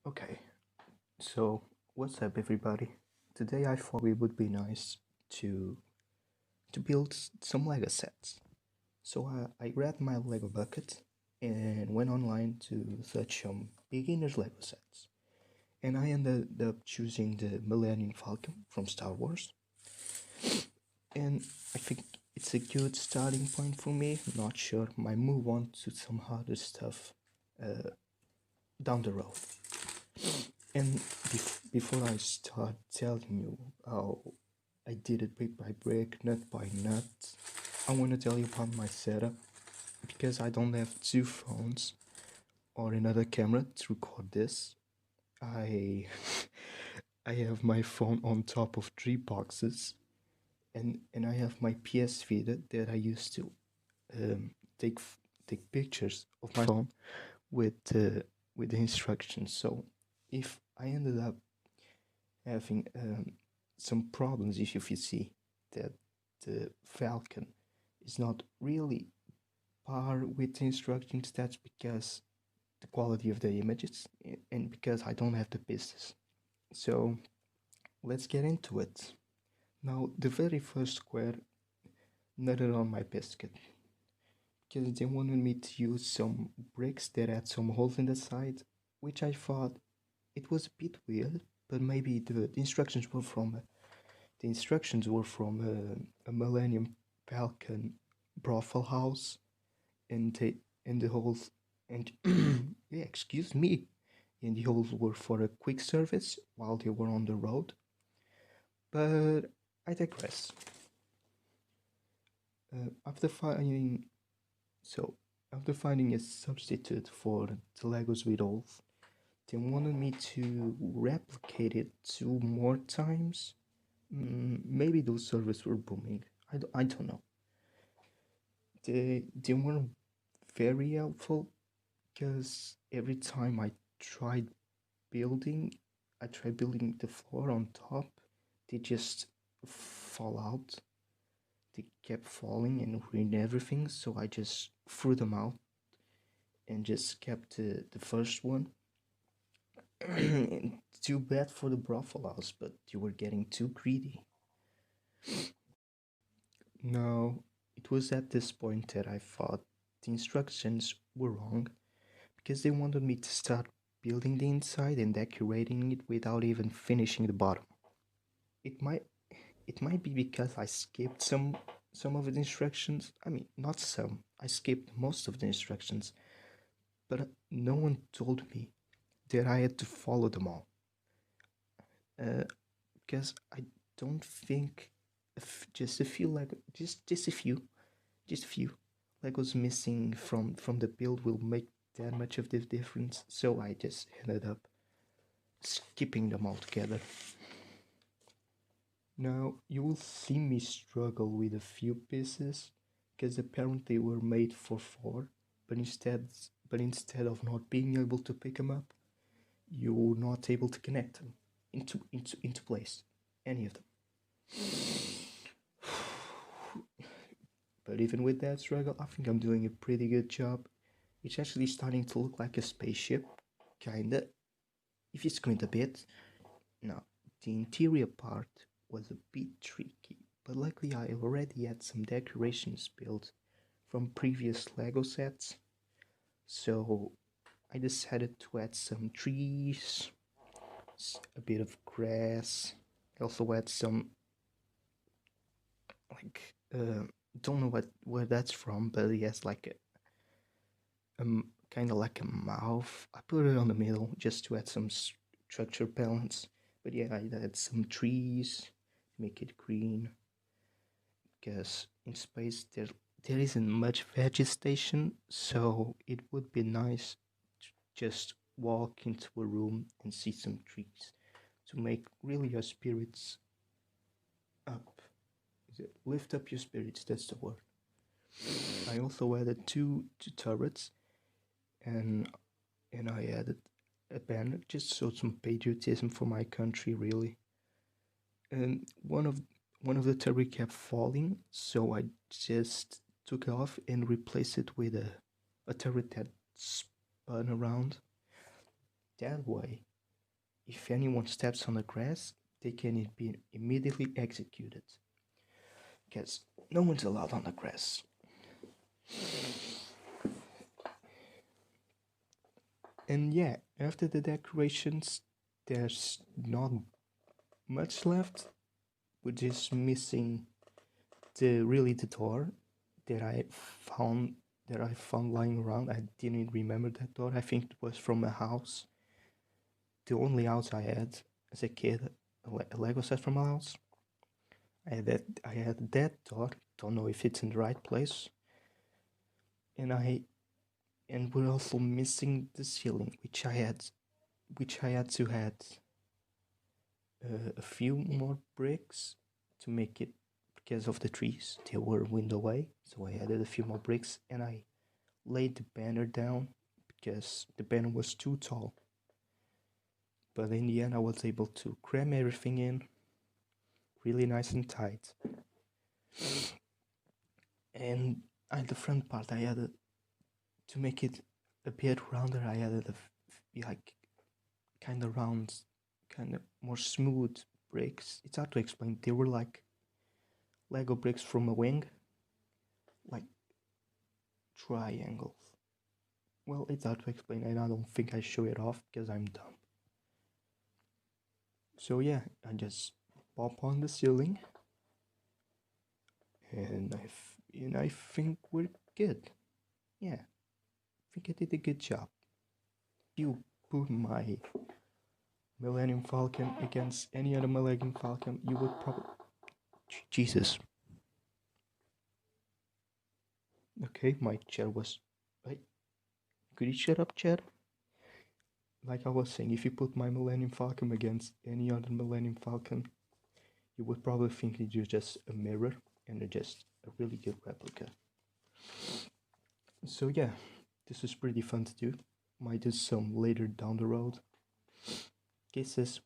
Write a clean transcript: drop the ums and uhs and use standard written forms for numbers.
Okay, so what's up, everybody? Today I thought it would be nice to build some Lego sets. So I grabbed my Lego bucket and went online to search some beginners Lego sets. And I ended up choosing the Millennium Falcon from Star Wars. And I think it's a good starting point for me. Not sure, might move on to some harder stuff uh, down the road. And before I start telling you how I did it brick by brick, nut by nut, I want to tell you about my setup because I don't have two phones or another camera to record this. I I have my phone on top of three boxes, and I have my PS Vita that I used to um, take take pictures of my phone with the instructions. So if I ended up having some problems, if you see that the falcon is not really par with the instructions, that's because the quality of the images and because I don't have the pieces. So let's get into it. Now the very first square nutted on my biscuit because they wanted me to use some bricks that had some holes in the side, which I thought it was a bit weird, but maybe the instructions were from a Millennium Falcon brothel house, and the holes and yeah, excuse me, and the holes were for a quick service while they were on the road. But I digress. After finding so after finding a substitute for the Legos with holes, they wanted me to replicate it two more times. Maybe those servers were booming. I don't know. They weren't very helpful because every time tried building, I tried building the floor on top, they just fall out. They kept falling and ruined everything, so I just threw them out and just kept the first one. Too bad for the brothel house, but you were getting too greedy. No, it was at this point that I thought the instructions were wrong because they wanted me to start building the inside and decorating it without even finishing the bottom. It might it might be because I skipped some of the instructions. I mean, not some. I skipped most of the instructions, but no one told me that I had to follow them all. Uh, because I don't think just a few like just a few just a few Legos missing from the build will make that much of the difference. So I just ended up skipping them altogether. Now you will see me struggle with a few pieces because apparently were made for four, but instead of not being able to pick them up, you're not able to connect them into place, any of them. But even with that struggle, I think I'm doing a pretty good job. It's actually starting to look like a spaceship, kinda, if you squint a bit. Now, the interior part was a bit tricky, but luckily I already had some decorations built from previous Lego sets, so I decided to add some trees, a bit of grass. I also add some, like, don't know where that's from, but it has like kind of like a mouth. I put it on the middle just to add some structure balance. But yeah, I add some trees, make it green. Because in space there isn't much vegetation, so it would be nice to just walk into a room and see some trees to make really your spirits up. Lift up your spirits, that's the word. I also added two turrets, and I added a banner just so some patriotism for my country, really. And one of the turret kept falling, so I just took it off and replaced it with a turret that spun around. That way, if anyone steps on the grass, they can be immediately executed. Because no one's allowed on the grass. And yeah, after the decorations, there's not much left. We're just missing the door that I found lying around. I didn't remember that door. I think it was from a house. The only house I had as a kid, a Lego set from a house. I had that door. Don't know if it's in the right place. And we're also missing the ceiling, which I had to add a few more bricks to make it, because of the trees. They were wind away, so I added a few more bricks, and I laid the banner down because the banner was too tall. But in the end, I was able to cram everything in really nice and tight. And at the front part, I added, to make it a bit rounder, I added like kind of round, kind of more smooth bricks. It's hard to explain. They were like Lego bricks from a wing, like triangles. Well, it's hard to explain, and I don't think I show it off because I'm dumb. So yeah, I just pop on the ceiling, and I think we're good. Yeah, I think I did a good job. You put my Millennium Falcon against any other Millennium Falcon, you would probably... Jesus. Okay, my chair was... Wait, could you shut up, chair? Like I was saying, if you put my Millennium Falcon against any other Millennium Falcon, you would probably think it's just a mirror and just a really good replica. So yeah, this is pretty fun to do. Might do some later down the road. Kisses.